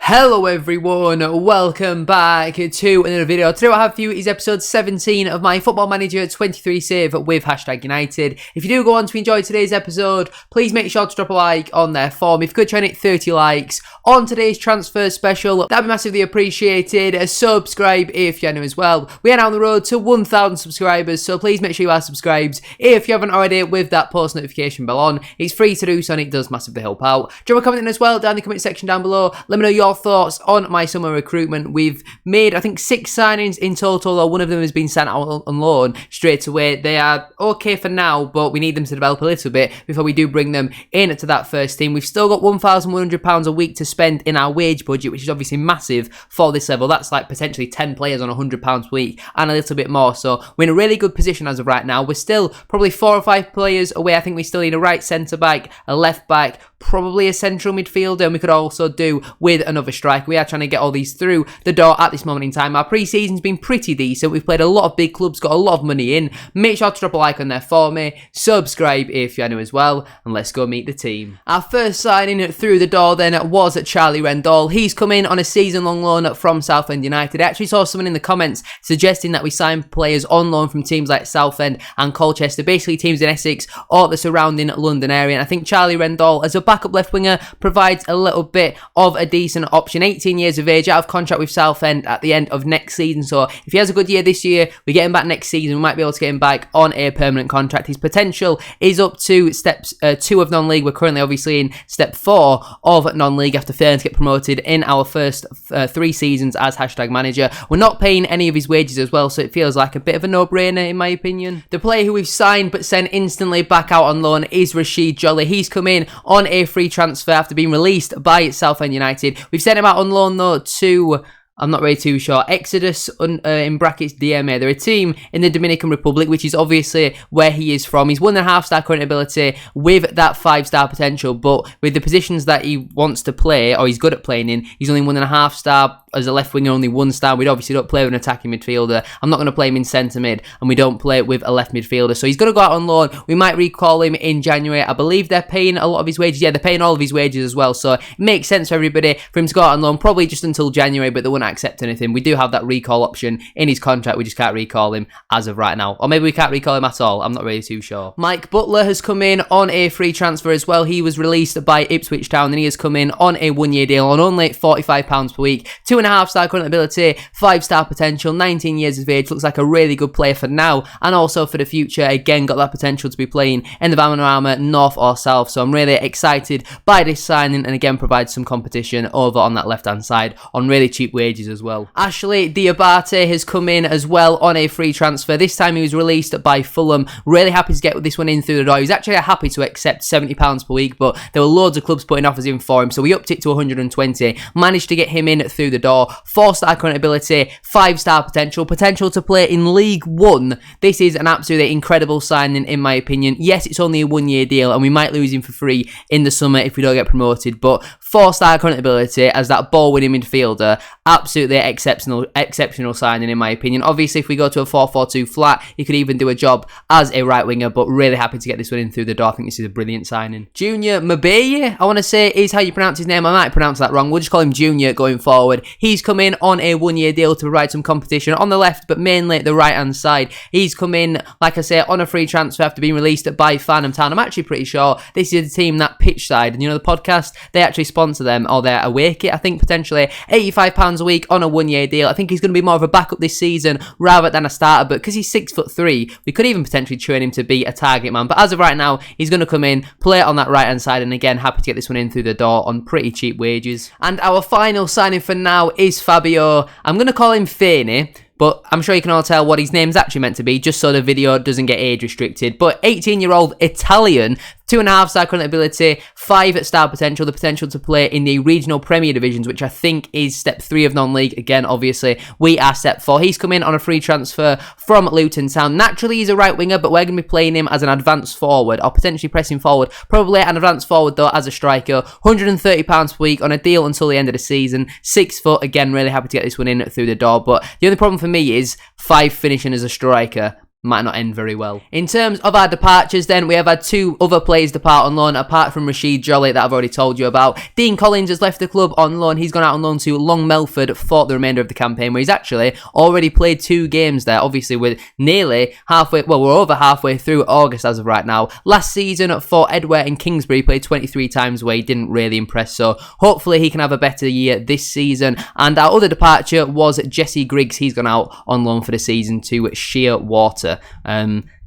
Hello everyone, welcome back to another video. Today what I have for you is episode 17 of my Football Manager 23 save with #United. If you do go on to enjoy today's episode, please make sure to drop a like on there for me. If you could try and hit 30 likes on today's transfer special, that'd be massively appreciated. Subscribe if you're new as well. We are now on the road to 1,000 subscribers, so please make sure you are subscribed if you haven't already with that post notification bell on. It's free to do so and it does massively help out. Drop a comment in as well down in the comment section down below. Let me know your thoughts on my summer recruitment. We've made, I think, 6 signings in total, though one of them has been sent out on loan straight away. They are okay for now, but we need them to develop a little bit before we do bring them in to that first team. We've still got £1,100 a week to spend in our wage budget, which is obviously massive for this level. That's like potentially 10 players on £100 a week and a little bit more. So we're in a really good position as of right now. We're still probably 4 or 5 players away. I think we still need a right centre-back, a left-back, probably a central midfielder, and we could also do with another striker. We are trying to get all these through the door at this moment in time. Our pre-season's been pretty decent. We've played a lot of big clubs, got a lot of money in. Make sure to drop a like on there for me. Subscribe if you're new as well, and let's go meet the team. Our first signing through the door then was Charlie Rendall. He's come in on a season-long loan from Southend United. I actually saw someone in the comments suggesting that we sign players on loan from teams like Southend and Colchester, basically teams in Essex or the surrounding London area. And I think Charlie Rendall, as a backup left winger, provides a little bit of a decent option. 18 years of age, out of contract with Southend at the end of next season. So if he has a good year this year, we get him back next season. We might be able to get him back on a permanent contract. His potential is up to steps 2 of non-league. We're currently obviously in step 4 of non-league after failing to get promoted in our first 3 seasons as #manager. We're not paying any of his wages as well, so it feels like a bit of a no-brainer in my opinion. The player who we've signed but sent instantly back out on loan is Rashid Jolly. He's come in on a free transfer after being released by Southend United. We've sent him out on loan though to, I'm not really too sure, Exodus in brackets DMA. They're a team in the Dominican Republic, which is obviously where he is from. He's 1.5-star current ability with that 5-star potential, but with the positions that he wants to play, or he's good at playing in, he's only 1.5-star. As a left winger, only 1 star. We obviously don't play with an attacking midfielder. I'm not going to play him in centre mid, and we don't play with a left midfielder. So he's going to go out on loan. We might recall him in January. I believe they're paying a lot of his wages. Yeah, they're paying all of his wages as well. So it makes sense for everybody for him to go out on loan, probably just until January, but they won't accept anything. We do have that recall option in his contract. We just can't recall him as of right now. Or maybe we can't recall him at all. I'm not really too sure. Mike Butler has come in on a free transfer as well. He was released by Ipswich Town, and he has come in on a 1-year deal on only £45 per week. 2.5-star current ability, 5-star potential, 19 years of age, looks like a really good player for now and also for the future. Again, got that potential to be playing in the Vanarama North or South, so I'm really excited by this signing, and again provides some competition over on that left hand side on really cheap wages as well. Ashley Diabate has come in as well on a free transfer. This time he was released by Fulham. Really happy to get this one in through the door. He was actually happy to accept £70 per week, but there were loads of clubs putting offers in for him, so we upped it to 120. Managed to get him in through the door. 4-star current ability, 5-star potential to play in League 1. This is an absolutely incredible signing in my opinion. Yes, it's only a 1-year deal and we might lose him for free in the summer if we don't get promoted, but 4-star current ability as that ball-winning midfielder, absolutely exceptional signing in my opinion. Obviously, if we go to a 4-4-2 flat, he could even do a job as a right winger, but really happy to get this one in through the door. I think this is a brilliant signing. Junior Mabeye, I want to say is how you pronounce his name. I might pronounce that wrong. We'll just call him Junior going forward. He's come in on a 1-year deal to provide some competition on the left, but mainly the right-hand side. He's come in, like I say, on a free transfer after being released by Farnham Town. I'm actually pretty sure this is a team that Pitch Side, and you know the podcast, they actually sponsor them, or their away kit, I think potentially £85 a week on a 1-year deal. I think he's going to be more of a backup this season rather than a starter, but because he's 6'3", we could even potentially train him to be a target man. But as of right now, he's going to come in, play on that right-hand side, and again, happy to get this one in through the door on pretty cheap wages. And our final signing for now is Fabio. I'm going to call him Faney, but I'm sure you can all tell what his name's actually meant to be, just so the video doesn't get age restricted. But 18-year-old Italian, 2.5-star current ability, 5-star potential, the potential to play in the regional Premier Divisions, which I think is step 3 of non-league. Again, obviously, we are step 4. He's come in on a free transfer from Luton Town. Naturally, he's a right winger, but we're going to be playing him as an advanced forward, or potentially pressing forward. Probably an advanced forward, though, as a striker. £130 per week on a deal until the end of the season. 6 foot, again, really happy to get this one in through the door. But the only problem for me is 5 finishing as a striker. might not end very well. In terms of our departures then, we have had 2 other players depart on loan, apart from Rashid Jolly that I've already told you about. Dean Collins has left the club on loan. He's gone out on loan to Long Melford for the remainder of the campaign, where he's actually already played 2 games there. Obviously, we're nearly halfway, well, we're over halfway through August as of right now. Last season for Edgware and Kingsbury, he played 23 times where he didn't really impress, so hopefully he can have a better year this season. And our other departure was Jesse Griggs. He's gone out on loan for the season to Shearwater.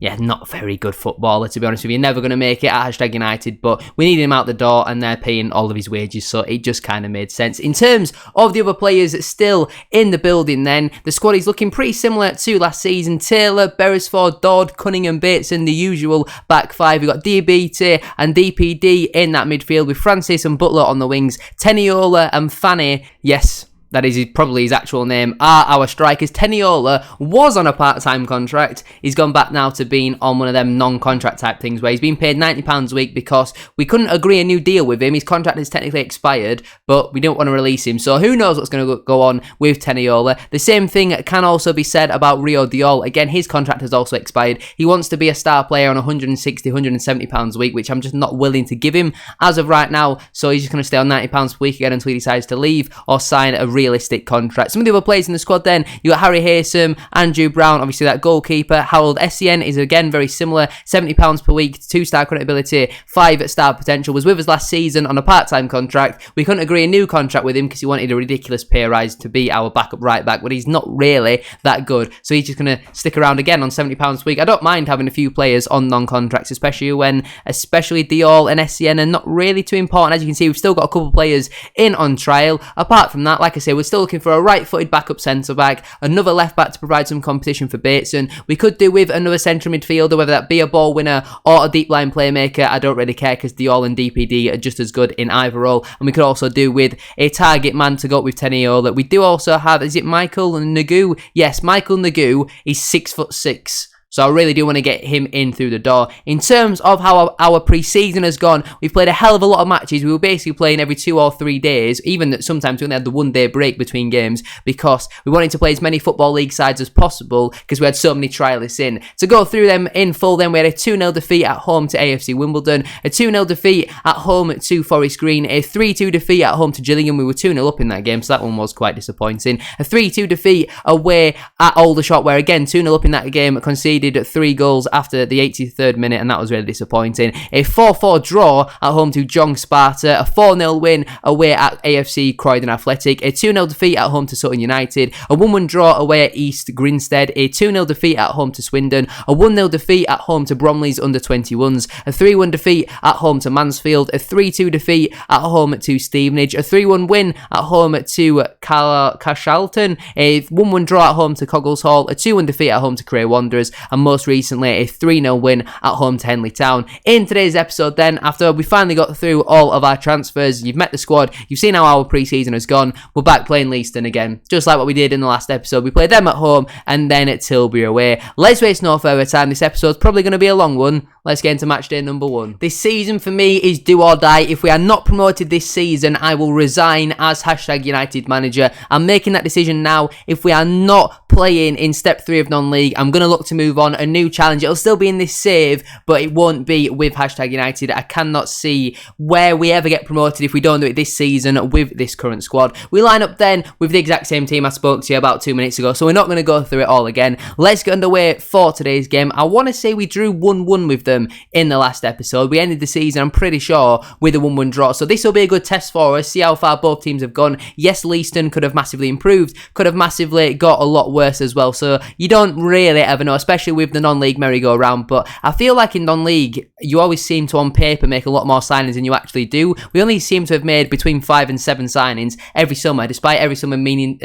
Yeah, not very good footballer, to be honest with you. Never going to make it at #United, but we need him out the door and they're paying all of his wages, so it just kind of made sense. In terms of the other players still in the building then, the squad is looking pretty similar to last season. Taylor, Beresford, Dodd, Cunningham, Bateson, the usual back 5. We've got Diabite and DPD in that midfield, with Francis and Butler on the wings. Teniola and Fanny, yes, that is probably his actual name, are our strikers. Teniola was on a part-time contract. He's gone back now to being on one of them non-contract type things where he's been paid £90 a week because we couldn't agree a new deal with him. His contract is technically expired, but we don't want to release him. So who knows what's going to go on with Teniola. The same thing can also be said about Rio Diol. Again, his contract has also expired. He wants to be a star player on £160, £170 a week, which I'm just not willing to give him as of right now. So he's just going to stay on £90 a week again until he decides to leave or sign a realistic contract. Some of the other players in the squad then, you got Harry Haysom, Andrew Brown, obviously that goalkeeper. Harold Essien is again very similar, £70 per week, 2-star credibility, 5-star potential, was with us last season on a part-time contract. We couldn't agree a new contract with him because he wanted a ridiculous pay rise to be our backup right back, but he's not really that good, so he's just going to stick around again on £70 a week. I don't mind having a few players on non-contracts, especially Diol and Essien are not really too important. As you can see, we've still got a couple of players in on trial. Apart from that, like I say, we're still looking for a right-footed backup centre-back, another left-back to provide some competition for Bateson. We could do with another central midfielder, whether that be a ball winner or a deep-line playmaker. I don't really care because Diol and DPD are just as good in either role. And we could also do with a target man to go up with Teniola. We do also have, is it Michael Nagu? Yes, Michael Nagu. He's 6'6". So I really do want to get him in through the door. In terms of how our pre-season has gone, we've played a hell of a lot of matches. We were basically playing every 2 or 3 days, even that sometimes we only had the 1-day break between games because we wanted to play as many Football League sides as possible because we had so many trialists in. To go through them in full then, we had a 2-0 defeat at home to AFC Wimbledon, a 2-0 defeat at home to Forest Green, a 3-2 defeat at home to Gillingham. We were 2-0 up in that game, so that one was quite disappointing. A 3-2 defeat away at Aldershot, where again 2-0 up in that game, conceded 3 goals after the 83rd minute, and that was really disappointing. A 4-4 draw at home to Jong Sparta, a 4-0 win away at AFC Croydon Athletic, a 2-0 defeat at home to Sutton United, a 1-1 draw away at East Grinstead, a 2-0 defeat at home to Swindon, a 1-0 defeat at home to Bromley's under-21s, a 3-1 defeat at home to Mansfield, a 3-2 defeat at home to Stevenage, a 3-1 win at home to Cashalton, a 1-1 draw at home to Coggles Hall, a 2-1 defeat at home to Cray Wanderers, and most recently a 3-0 win at home to Henley Town. In today's episode then, after we finally got through all of our transfers, you've met the squad, you've seen how our pre-season has gone, we're back playing Leiston again, just like what we did in the last episode. We played them at home and then at Tilbury away. Let's waste no further time. This episode's probably going to be a long one. Let's get into match day number 1. This season for me is do or die. If we are not promoted this season, I will resign as #United manager. I'm making that decision now. If we are not playing in step 3 of non-league, I'm going to look to move on, a new challenge. It'll still be in this save, but it won't be with #United. I cannot see where we ever get promoted if we don't do it this season with this current squad. We line up then with the exact same team I spoke to you about 2 minutes ago, so we're not going to go through it all again. Let's get underway for today's game. I want to say we drew 1-1 with them in the last episode. We ended the season, I'm pretty sure, with a 1-1 draw, so this will be a good test for us, see how far both teams have gone. Yes, Leiston could have massively improved, could have massively got a lot worse as well, so you don't really ever know, especially with the non-league merry-go-round. But I feel like in non-league, you always seem to on paper make a lot more signings than you actually do. We only seem to have made between 5 and 7 signings every summer, despite every summer meaning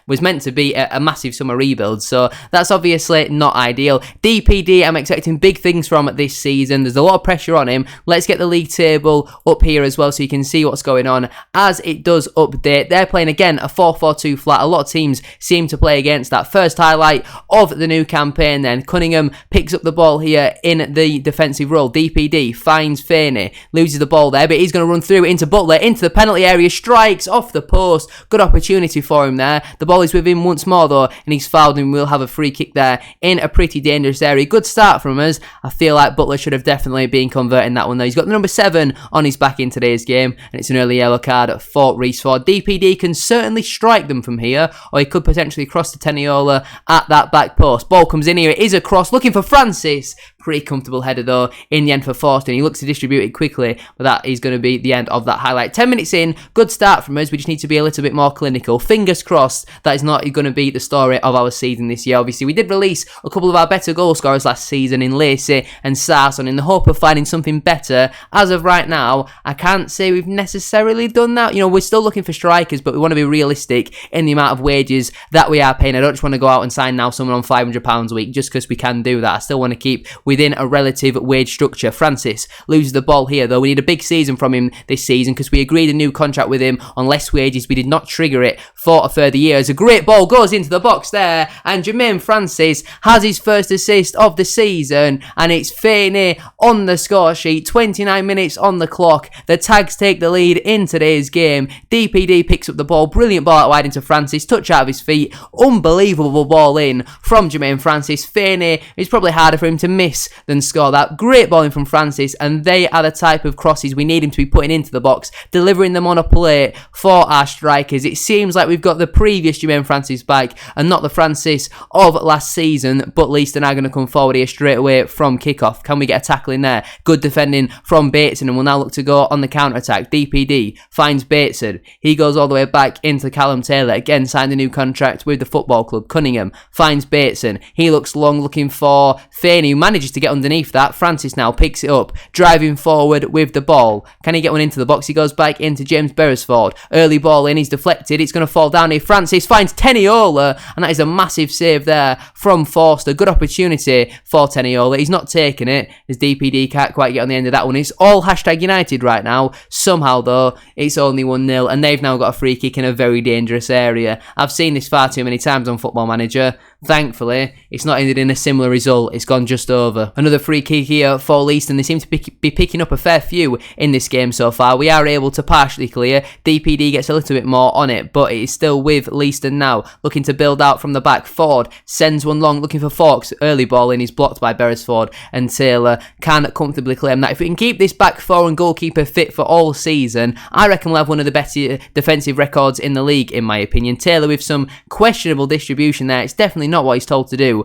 was meant to be a massive summer rebuild, so that's obviously not ideal. DPD, I'm expecting big things from this this season. There's a lot of pressure on him. Let's get the league table up here as well so you can see what's going on as it does update. They're playing again a 4-4-2 flat. A lot of teams seem to play against that. First highlight of the new campaign then. Cunningham picks up the ball here in the defensive role. DPD finds Feeney, loses the ball there, but he's going to run through into Butler, into the penalty area, strikes off the post. Good opportunity for him there. The ball is with him once more though, and he's fouled and we'll have a free kick there in a pretty dangerous area. Good start from us. I feel like Butler should have definitely been converting that one though. He's got the number 7 on his back in today's game, and it's an early yellow card for Reece Ford. DPD can certainly strike them from here, or he could potentially cross to Teniola at that back post. Ball comes in here, it is a cross, looking for Francis. Pretty comfortable header though in the end for Forster, and he looks to distribute it quickly, but that is going to be the end of that highlight. 10 minutes in, good start from us. We just need to be a little bit more clinical. Fingers crossed that is not going to be the story of our season this year. Obviously we did release a couple of our better goal scorers last season in Lacey and Sarson in the hope of finding something better. As of right now, I can't say we've necessarily done that. You know, we're still looking for strikers, but we want to be realistic in the amount of wages that we are paying. I don't just want to go out and sign now someone on £500 a week just because we can do that. I still want to keep within a relative wage structure. Francis loses the ball here though. We need a big season from him this season because we agreed a new contract with him on less wages. We did not trigger it for a further year. As a great ball goes into the box there, and Jermaine Francis has his first assist of the season, and it's Feeney on the score sheet. 29 minutes on the clock. The Tags take the lead in today's game. DPD picks up the ball. Brilliant ball out wide into Francis. Touch out of his feet. Unbelievable ball in from Jermaine Francis. Feeney, it's probably harder for him to miss than score that. Great ball in from Francis, and they are the type of crosses we need him to be putting into the box, delivering them on a plate for our strikers. It seems like we've got the previous Jermaine Francis back and not the Francis of last season, but Leicester are going to come forward here straight away from kickoff. Can we get a tackle in there? Good defending from Bateson, and we'll now look to go on the counter-attack. DPD finds Bateson. He goes all the way back into Callum Taylor. Again, signed a new contract with the football club. Cunningham finds Bateson. He looks long, looking for Feeney, who manages to get underneath that. Francis now picks it up, driving forward with the ball. Can he get one into the box? He goes back into James Beresford. Early ball in, he's deflected. It's going to fall down here. Francis finds Teniola, and that is a massive save there from Forster. Good opportunity for Teniola. He's not taking it, as DPD can't quite get on the end of that one. It's all #United right now. Somehow though, it's only 1-0, and they've now got a free kick in a very dangerous area. I've seen this far too many times on Football Manager. Thankfully, it's not ended in a similar result. It's gone just over. Another free kick here for Leiston. They seem to be picking up a fair few in this game so far. We are able to partially clear. DPD gets a little bit more on it, but it is still with Leiston now, looking to build out from the back. Ford sends one long, looking for Fawkes. Early ball in, he's blocked by Beresford, and Taylor can comfortably claim that. If we can keep this back four and goalkeeper fit for all season, I reckon we'll have one of the better defensive records in the league, in my opinion. Taylor with some questionable distribution there. It's definitely not what he's told to do.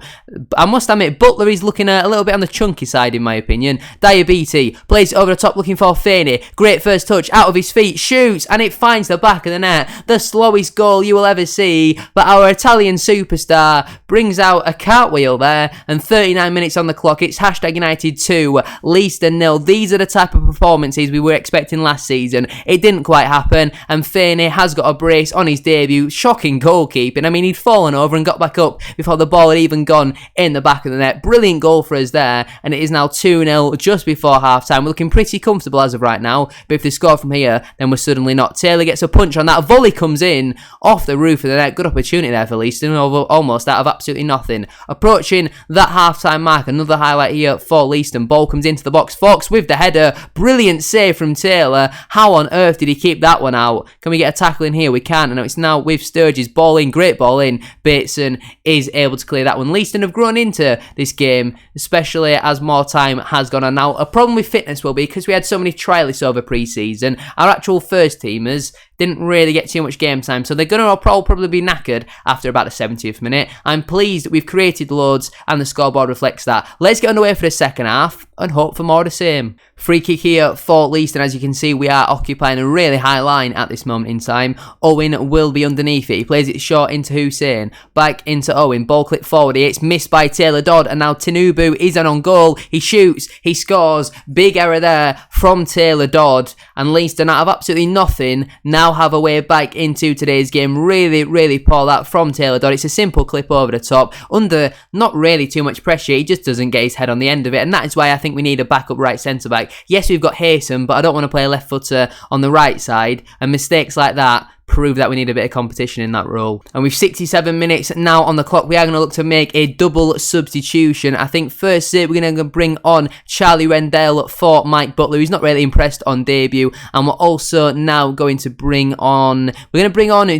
I must admit, Butler is looking a little bit on the chunky side, in my opinion. Diabetes plays it over the top, looking for Feeney. Great first touch, out of his feet, shoots, and it finds the back of the net. The slowest goal you will ever see, but our Italian superstar brings out a cartwheel there, and 39 minutes on the clock. It's #United 2, Leicester 0. These are the type of performances we were expecting last season. It didn't quite happen, and Feeney has got a brace on his debut. Shocking goalkeeping. I mean, he'd fallen over and got back up before the ball had even gone in the back of the net. Brilliant goal for us there, and it is now 2-0 just before half-time. We're looking pretty comfortable as of right now, but if they score from here, then we're suddenly not. Taylor gets a punch on that. A volley comes in off the roof of the net. Good opportunity there for Leiston, almost out of absolutely nothing. Approaching that half-time mark, another highlight here for Leiston. Ball comes into the box. Fawkes with the header. Brilliant save from Taylor. How on earth did he keep that one out? Can we get a tackle in here? We can, and it's now with Sturgis. Ball in, great ball in. Bateson is able to clear that one. Leiston have grown into this game, especially as more time has gone on. Now, a problem with fitness will be, because we had so many trialists over pre-season, our actual first teamers didn't really get too much game time, so they're going to probably be knackered after about the 70th minute. I'm pleased that we've created loads and the scoreboard reflects that. Let's get underway for the second half and hope for more of the same. Free kick here for Leiston. As you can see, we are occupying a really high line at this moment in time. Owen will be underneath it. He plays it short into Hussein. Back into Owen. Ball clip forward here. It's missed by Taylor Dodd, and now Tinubu is on goal. He shoots. He scores. Big error there from Taylor Dodd. And Leiston, out of absolutely nothing, now now have a way back into today's game. Really, really poor that from Taylor Dodd. It's a simple clip over the top, under not really too much pressure. He just doesn't get his head on the end of it, and that is why I think we need a backup right centre-back. Yes, we've got Haysom, but I don't want to play a left footer on the right side, and mistakes like that prove that we need a bit of competition in that role. And with 67 minutes now on the clock, we are going to look to make a double substitution. I think firstly we're going to bring on Charlie Rendell for Mike Butler, who's not really impressed on debut, and we're also now going to bring on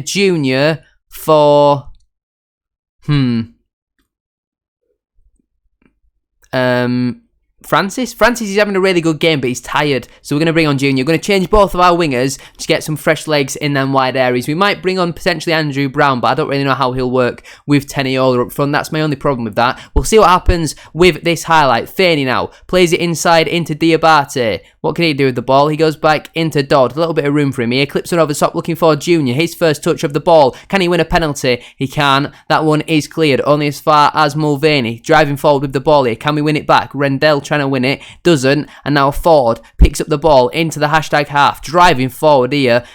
Junior for Francis is having a really good game, but he's tired, so we're going to bring on Junior. We're going to change both of our wingers to get some fresh legs in them wide areas. We might bring on potentially Andrew Brown, but I don't really know how he'll work with Teniola up front. That's my only problem with that. We'll see what happens with this highlight. Feeney now plays it inside into Diabate. What can he do with the ball? He goes back into Dodd. A little bit of room for him here. Clips it over the top looking for Junior. His first touch of the ball. Can he win a penalty? He can. That one is cleared. Only as far as Mulvaney. Driving forward with the ball here. Can we win it back? Rendell trying to win it. Doesn't. And now Ford picks up the ball into the hashtag half. Driving forward here.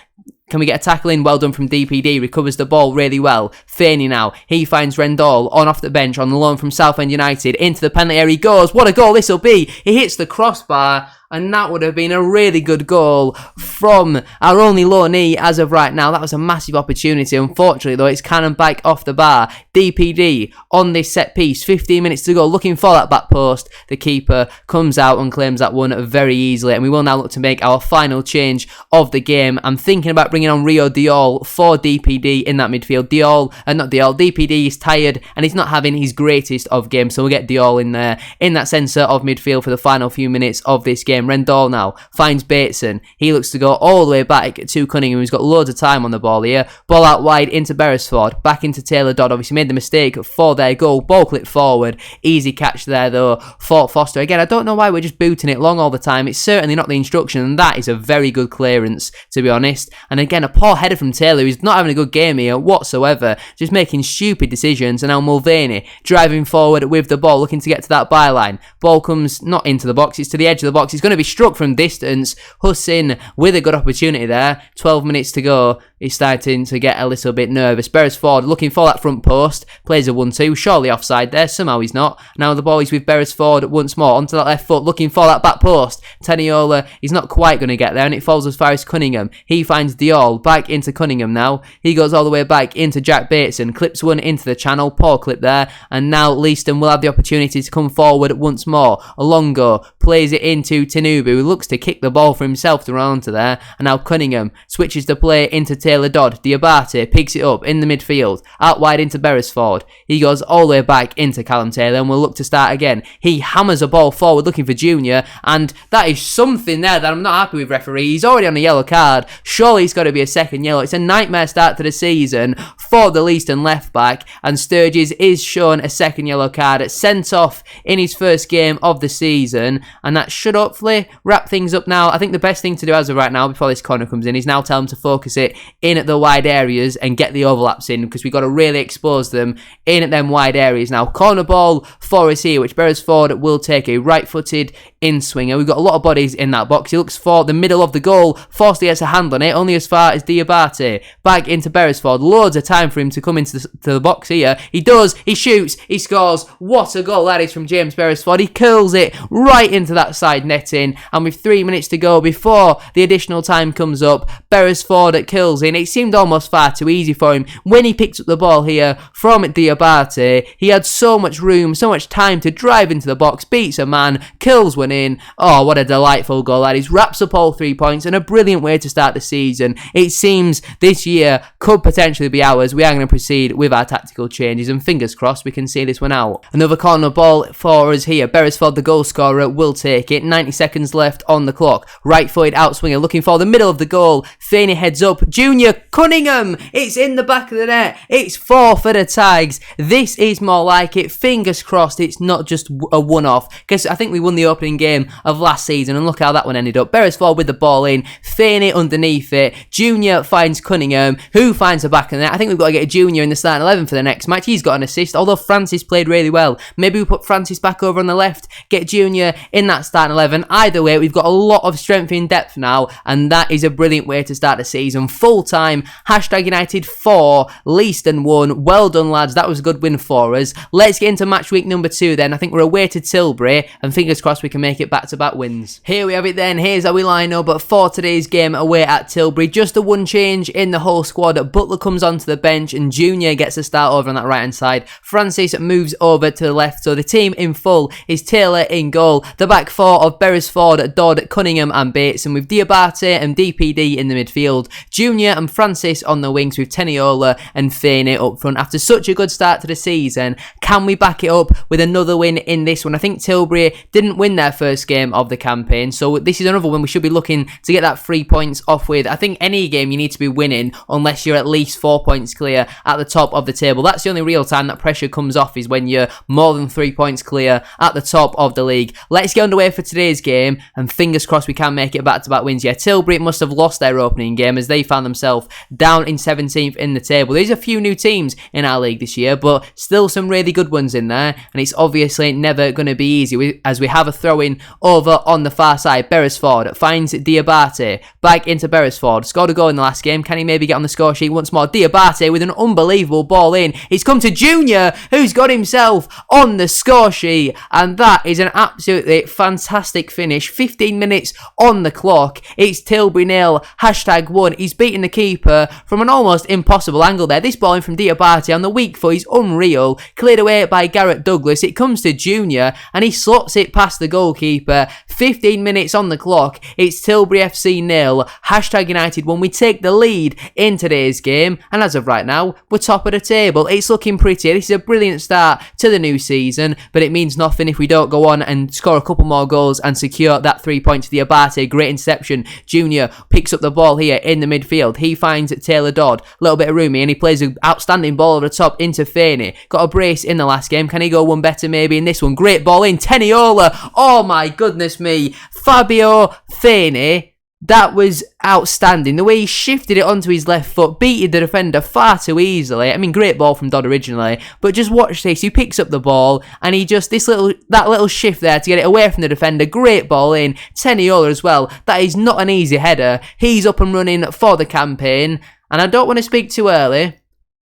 Can we get a tackle in? Well done from DPD. Recovers the ball really well. Feeney now. He finds Rendell on off the bench on the loan from Southend United. Into the penalty area he goes. What a goal this will be. He hits the crossbar. And that would have been a really good goal from our only loanee as of right now. That was a massive opportunity. Unfortunately, though, it's cannon back off the bar. DPD on this set piece. 15 minutes to go. Looking for that back post. The keeper comes out and claims that one very easily. And we will now look to make our final change of the game. I'm thinking about bringing on Rio Diol for DPD in that midfield. DPD is tired and he's not having his greatest of games. So we'll get Diol in there in that centre of midfield for the final few minutes of this game. Rendell now finds Bateson. He looks to go all the way back to Cunningham, who's got loads of time on the ball here. Ball out wide into Beresford. Back into Taylor Dodd. Obviously made the mistake for their goal. Ball clipped forward. Easy catch there though for Foster. Again, I don't know why we're just booting it long all the time. It's certainly not the instruction, and that is a very good clearance, to be honest. And again, a poor header from Taylor, who's not having a good game here whatsoever. Just making stupid decisions. And now Mulvaney driving forward with the ball, looking to get to that byline. Ball comes not into the box, it's to the edge of the box. It's going to be struck from distance. Hussin with a good opportunity there. 12 minutes to go. He's starting to get a little bit nervous. Beresford looking for that front post. Plays a 1-2. Surely offside there. Somehow he's not. Now the ball is with Beresford once more. Onto that left foot. Looking for that back post. Teniola, he's not quite going to get there. And it falls as far as Cunningham. He finds Diol. Back into Cunningham now. He goes all the way back into Jack Bateson. Clips one into the channel. Poor clip there. And now Leaston will have the opportunity to come forward once more. Alongo plays it into Tinubu, who looks to kick the ball for himself to run onto there. And now Cunningham switches the play into Taylor Dodd. Diabate picks it up in the midfield. Out wide into Beresford. He goes all the way back into Callum Taylor and will look to start again. He hammers a ball forward looking for Junior, and that is something there that I'm not happy with, referee. He's already on a yellow card. Surely he's got to be a second yellow. It's a nightmare start to the season for the Leaston left back, and Sturgis is shown a second yellow card, sent off in his first game of the season, and that should hopefully wrap things up now. I think the best thing to do as of right now, before this corner comes in, is now tell him to focus it in at the wide areas and get the overlaps in, because we've got to really expose them in at them wide areas. Now, corner ball for us here, which Beresford will take, a right-footed in-swinger. We've got a lot of bodies in that box. He looks for the middle of the goal. Forsley gets a hand on it, only as far as Diabate. Back into Beresford. Loads of time for him to come into the box here. He does. He shoots. He scores. What a goal that is from James Beresford. He curls it right into that side netting. And with 3 minutes to go before the additional time comes up, Beresford kills in. It seemed almost far too easy for him when he picked up the ball here from Diabate. He had so much room, so much time to drive into the box, beats a man, kills one in. Oh, what a delightful goal that is. Wraps up all 3 points and a brilliant way to start the season. It seems this year could potentially be ours. We are going to proceed with our tactical changes, and fingers crossed we can see this one out. Another corner ball for us here. Beresford, the goal scorer, will take it. 90 seconds left on the clock. Right-footed outswinger looking for the middle of the goal. Feeney heads up. Junior Cunningham. It's in the back of the net. It's 4 for the Tags. This is more like it. Fingers crossed it's not just a one-off, because I think we won the opening game of last season, and look how that one ended up. Beresford with the ball in. Feeney underneath it. Junior finds Cunningham, who finds the back of the net. I think we've got to get a Junior in the starting 11 for the next match. He's got an assist, although Francis played really well. Maybe we put Francis back over on the left, get Junior in that starting 11. Either way, we've got a lot of strength in depth now, and that is a brilliant way to start the season. Full time. Hashtag United 4, Leaston 1. Well done, lads. That was a good win for us. Let's get into match week number 2 then. I think we're away to Tilbury, and fingers crossed we can make it back-to-back wins. Here we have it then. Here's how we line up for today's game away at Tilbury. Just the one change in the whole squad. Butler comes onto the bench, and Junior gets a start over on that right-hand side. Francis moves over to the left, so the team in full is Taylor in goal. The back four of Beresford, Dodd, Cunningham and Bates, and with Diabate and DPD in the midfield. Junior and Francis on the wings with Teniola and Feeney up front. After such a good start to the season, can we back it up with another win in this one? I think Tilbury didn't win their first game of the campaign, so this is another one we should be looking to get that 3 points off with. I think any game you need to be winning unless you're at least 4 points clear at the top of the table. That's the only real time that pressure comes off, is when you're more than 3 points clear at the top of the league. Let's get underway for today's game, and fingers crossed we can make it back-to-back wins. Yeah, Tilbury must have lost their opening game as they found themselves down in 17th in the table. There's a few new teams in our league this year, but still some really good ones in there, and it's obviously never going to be easy as we have a throw-in over on the far side. Beresford finds Diabate, back into Beresford, scored a goal in the last game. Can he maybe get on the score sheet once more? Diabate with an unbelievable ball in. It's come to Junior, who's got himself on the score sheet, and that is an absolutely fantastic finish. 15 minutes on the clock. It's Tilbury nil, hashtag 1. He's beaten the keeper from an almost impossible angle there. This ball in from Diabate on the weak foot is unreal. Cleared away by Garrett Douglas. It comes to Junior, and he slots it past the goalkeeper. 15 minutes on the clock. It's Tilbury FC nil, hashtag United 1. We take the lead in today's game, and as of right now, we're top of the table. It's looking pretty. This is a brilliant start to the new season, but it means nothing if we don't go on and score a couple more goals and secure that 3 points to Diabate. Great interception. Junior picks up the ball here in the midfield. He finds Taylor Dodd. A little bit of room here, and he plays an outstanding ball over the top into Feeney. Got a brace in the last game. Can he go one better maybe in this one? Great ball in. Teniola. Oh my goodness me. Fabio Feeney. That was outstanding. The way he shifted it onto his left foot, beated the defender far too easily. I mean, great ball from Dodd originally, but just watch this. He picks up the ball, and he just, that little shift there to get it away from the defender. Great ball in. Teniola as well. That is not an easy header. He's up and running for the campaign, and I don't want to speak too early,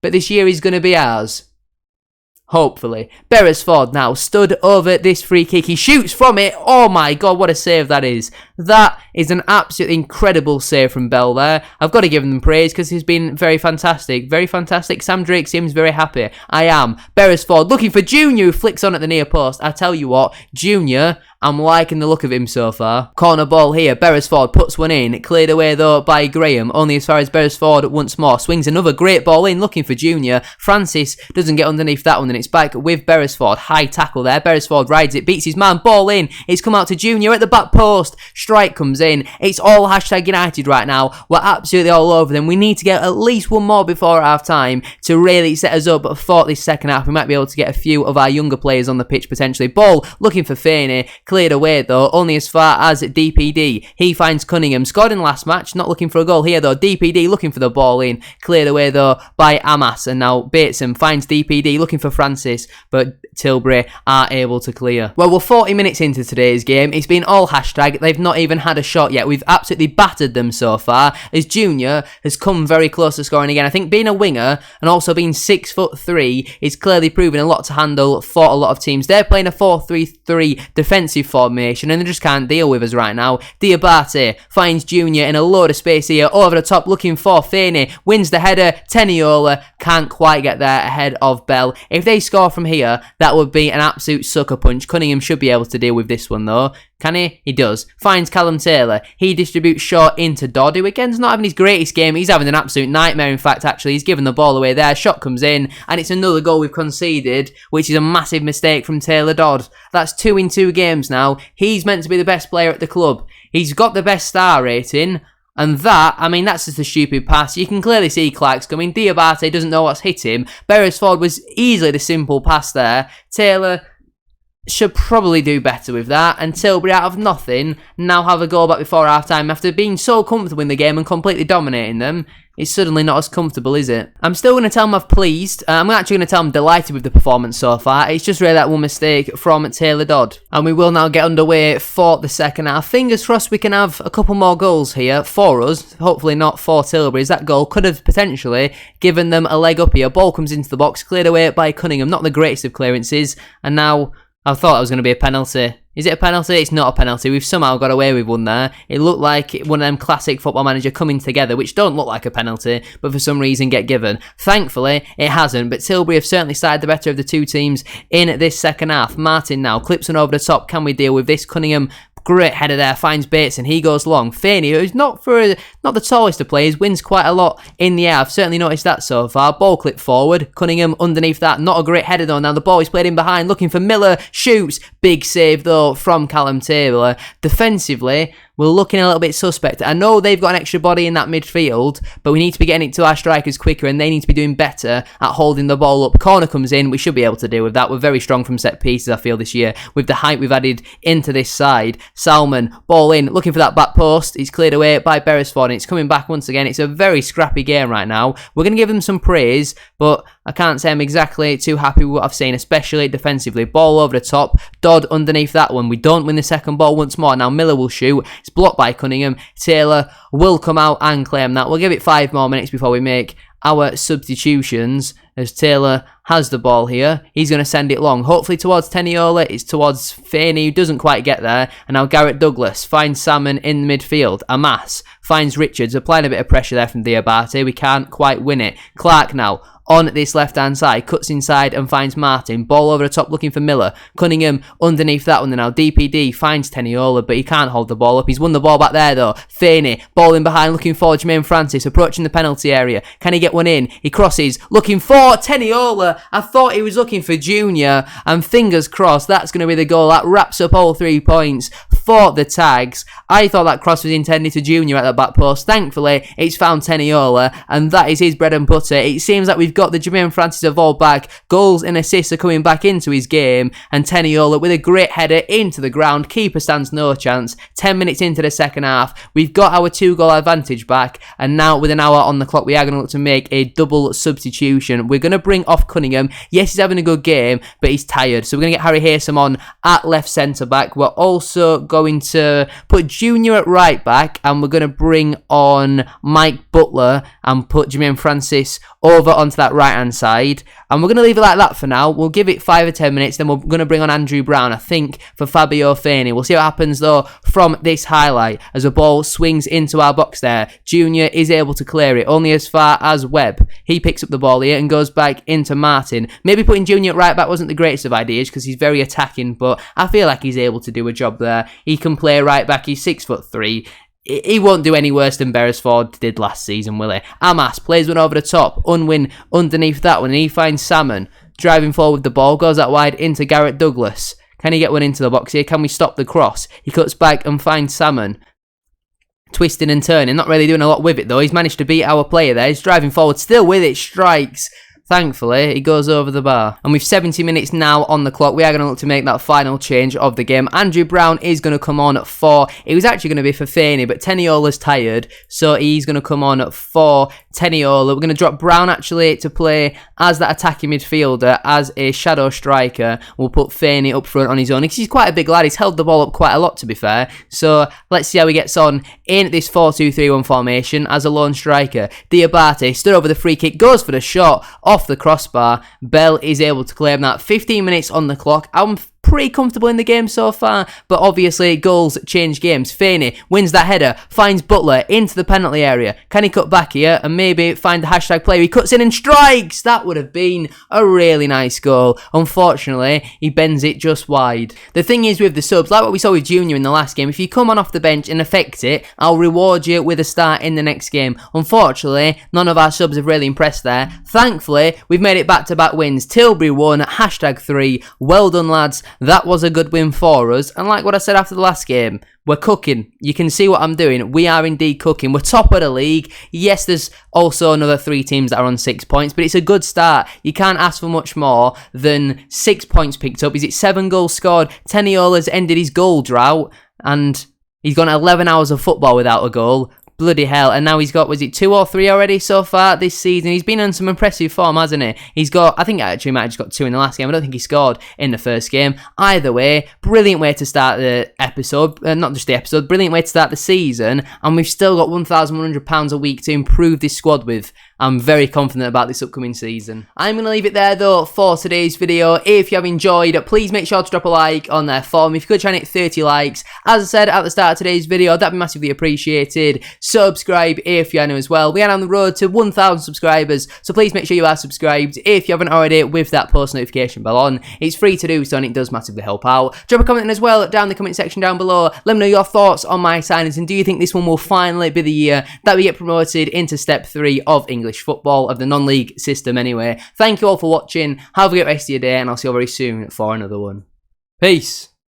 but this year is going to be ours. Hopefully. Beresford now stood over this free kick. He shoots from it. Oh my god, what a save that is. That is an absolutely incredible save from Bell there. I've got to give him praise because he's been very fantastic. Very fantastic. Sam Drake seems very happy. I am. Beresford looking for Junior, who flicks on at the near post. I tell you what, Junior, I'm liking the look of him so far. Corner ball here. Beresford puts one in. Cleared away though by Graham. Only as far as Beresford once more. Swings another great ball in. Looking for Junior. Francis doesn't get underneath that one. And it's back with Beresford. High tackle there. Beresford rides it. Beats his man. Ball in. It's come out to Junior at the back post. Strike comes in. It's all hashtag United right now. We're absolutely all over them. We need to get at least one more before half time to really set us up for this second half. We might be able to get a few of our younger players on the pitch potentially. Ball looking for Feeney. Cleared away though, only as far as DPD. He finds Cunningham. Scored in last match. Not looking for a goal here though. DPD looking for the ball in. Cleared away though by Amas. And now Bateson finds DPD looking for Francis. But Tilbury are able to clear. Well, we're 40 minutes into today's game. It's been all hashtag. They've not even had a shot yet. We've absolutely battered them so far. As Junior has come very close to scoring again. I think being a winger and also being 6'3" is clearly proving a lot to handle for a lot of teams. They're playing a 4-3-3 defensive formation and they just can't deal with us right now. Diabate finds Junior in a load of space here. Over the top looking for Feeney. Wins the header. Teniola can't quite get there ahead of Bell. If they score from here, that would be an absolute sucker punch. Cunningham should be able to deal with this one though. Can he? He does. Finds Callum Taylor. He distributes short into Dodd, who again's not having his greatest game. He's having an absolute nightmare, in fact, actually. He's given the ball away there. Shot comes in, and it's another goal we've conceded, which is a massive mistake from Taylor Dodd. That's 2 in 2 games now. He's meant to be the best player at the club. He's got the best star rating, and that, I mean, that's just a stupid pass. You can clearly see Clark's coming. Diabate doesn't know what's hit him. Beresford was easily the simple pass there. Taylor should probably do better with that, and Tilbury out of nothing now have a goal back before half time after being so comfortable in the game and completely dominating them. It's suddenly not as comfortable, is it? I'm still going to tell them I'm pleased. I'm actually going to tell them I'm delighted with the performance so far. It's just really that one mistake from Taylor Dodd. And we will now get underway for the second half. Fingers crossed we can have a couple more goals here for us. Hopefully not for Tilbury's. That goal could have potentially given them a leg up here. Ball comes into the box, cleared away by Cunningham. Not the greatest of clearances. And now I thought it was going to be a penalty. Is it a penalty? It's not a penalty. We've somehow got away with one there. It looked like one of them classic Football Manager coming together, which don't look like a penalty, but for some reason get given. Thankfully, it hasn't, but Tilbury have certainly sided the better of the two teams in this second half. Martin now clips one over the top. Can we deal with this? Cunningham, great header there, finds Bates and he goes long. Faney, who's not the tallest of players, wins quite a lot in the air. I've certainly noticed that so far. Ball clip forward. Cunningham underneath that. Not a great header though. Now the ball is played in behind, looking for Miller. Shoots. Big save though from Callum Taylor. Defensively, we're looking a little bit suspect. I know they've got an extra body in that midfield, but we need to be getting it to our strikers quicker and they need to be doing better at holding the ball up. Corner comes in. We should be able to deal with that. We're very strong from set pieces, I feel, this year with the height we've added into this side. Salmon, ball in, looking for that back post. It's cleared away by Beresford and it's coming back once again. It's a very scrappy game right now. We're going to give them some praise, but I can't say I'm exactly too happy with what I've seen, especially defensively. Ball over the top. Dodd underneath that one. We don't win the second ball once more. Now Miller will shoot. It's blocked by Cunningham. Taylor will come out and claim that. We'll give it 5 more minutes before we make our substitutions, as Taylor has the ball here. He's going to send it long, hopefully towards Teniola. It's towards Faney, who doesn't quite get there. And now Garrett Douglas finds Salmon in the midfield. Amas finds Richards, applying a bit of pressure there from Diabate. We can't quite win it. Clark now on this left-hand side, cuts inside and finds Martin. Ball over the top looking for Miller. Cunningham underneath that one now. DPD finds Teniola, but he can't hold the ball up. He's won the ball back there though. Faney, ball in behind looking for Jermaine Francis, approaching the penalty area. Can he get one in? He crosses, looking for Teniola. I thought he was looking for Junior, and fingers crossed that's going to be the goal. That wraps up all 3 points for the Tags. I thought that cross was intended to Junior at the back post. Thankfully, it's found Teniola, and that is his bread and butter. It seems like we've got the Jermaine Francis evolved back. Goals and assists are coming back into his game, and Teniola with a great header into the ground. Keeper stands no chance. 10 minutes into the second half, we've got our 2-goal advantage back, and now with an hour on the clock, we are going to look to make a double substitution. We're going to bring off Cunningham. Yes, he's having a good game, but he's tired, so we're going to get Harry Haysom on at left centre-back. We're also going to put Junior at right-back, and we're going to bring on Mike Butler and put Jermaine Francis over onto that right-hand side. And we're going to leave it like that for now. We'll give it 5 or 10 minutes, then we're going to bring on Andrew Brown, I think, for Fabio Faney. We'll see what happens, though, from this highlight as a ball swings into our box there. Junior is able to clear it only as far as Webb. He picks up the ball here and goes back into Martin. Maybe putting Junior at right-back wasn't the greatest of ideas because he's very attacking, but I feel like he's able to do a job there. He can play right-back. He's 6'3". He won't do any worse than Beresford did last season, will he? Amas plays one over the top. Unwin underneath that one, and he finds Salmon. Driving forward the ball, goes out wide into Garrett Douglas. Can he get one into the box here? Can we stop the cross? He cuts back and finds Salmon. Twisting and turning, not really doing a lot with it though. He's managed to beat our player there. He's driving forward, still with it, strikes. Thankfully, he goes over the bar. And with 70 minutes now on the clock, we are going to look to make that final change of the game. Andrew Brown is going to come on for... It was actually going to be for Faney, but Teniola's tired, so he's going to come on for Teniola. We're going to drop Brown, actually, to play as that attacking midfielder, as a shadow striker. We'll put Faney up front on his own, because he's quite a big lad. He's held the ball up quite a lot, to be fair. So, let's see how he gets on in this 4-2-3-1 formation as a lone striker. Diabate stood over the free kick, goes for the shot, off the crossbar. Bell is able to claim that. 15 minutes on the clock. I'm pretty comfortable in the game so far, but obviously goals change games. Faney wins that header, finds Butler into the penalty area. Can he cut back here and maybe find the hashtag player? He cuts in and strikes! That would have been a really nice goal. Unfortunately, he bends it just wide. The thing is with the subs, like what we saw with Junior in the last game, if you come on off the bench and affect it, I'll reward you with a start in the next game. Unfortunately, none of our subs have really impressed there. Thankfully, we've made it back-to-back wins. Tilbury won, hashtag 3. Well done, lads. that was a good win for us. And like what I said after the last game, we're cooking. You can see what I'm doing. We are indeed cooking. We're top of the league. Yes, there's also another 3 teams that are on 6 points, but it's a good start. You can't ask for much more than 6 points picked up. Is it 7 goals scored? Teniola's ended his goal drought, and he's gone 11 hours of football without a goal. Bloody hell. And now he's got, was it 2 or 3 already so far this season? He's been on some impressive form, hasn't he? He's got, I think actually he might have just got 2 in the last game. I don't think he scored in the first game. Either way, brilliant way to start the episode. Not just the episode, brilliant way to start the season. And we've still got £1,100 a week to improve this squad with. I'm very confident about this upcoming season. I'm going to leave it there though for today's video. If you have enjoyed, please make sure to drop a like on there for me. If you could try and hit 30 likes, as I said at the start of today's video, that'd be massively appreciated. Subscribe if you are new as well. We are on the road to 1,000 subscribers, so please make sure you are subscribed if you haven't already with that post notification bell on. It's free to do so and it does massively help out. Drop a comment in as well down in the comment section down below. Let me know your thoughts on my signings and do you think this one will finally be the year that we get promoted into step 3 of English football, of the non-league system anyway. Thank you all for watching. Have a great rest of your day and I'll see you very soon for another one. Peace.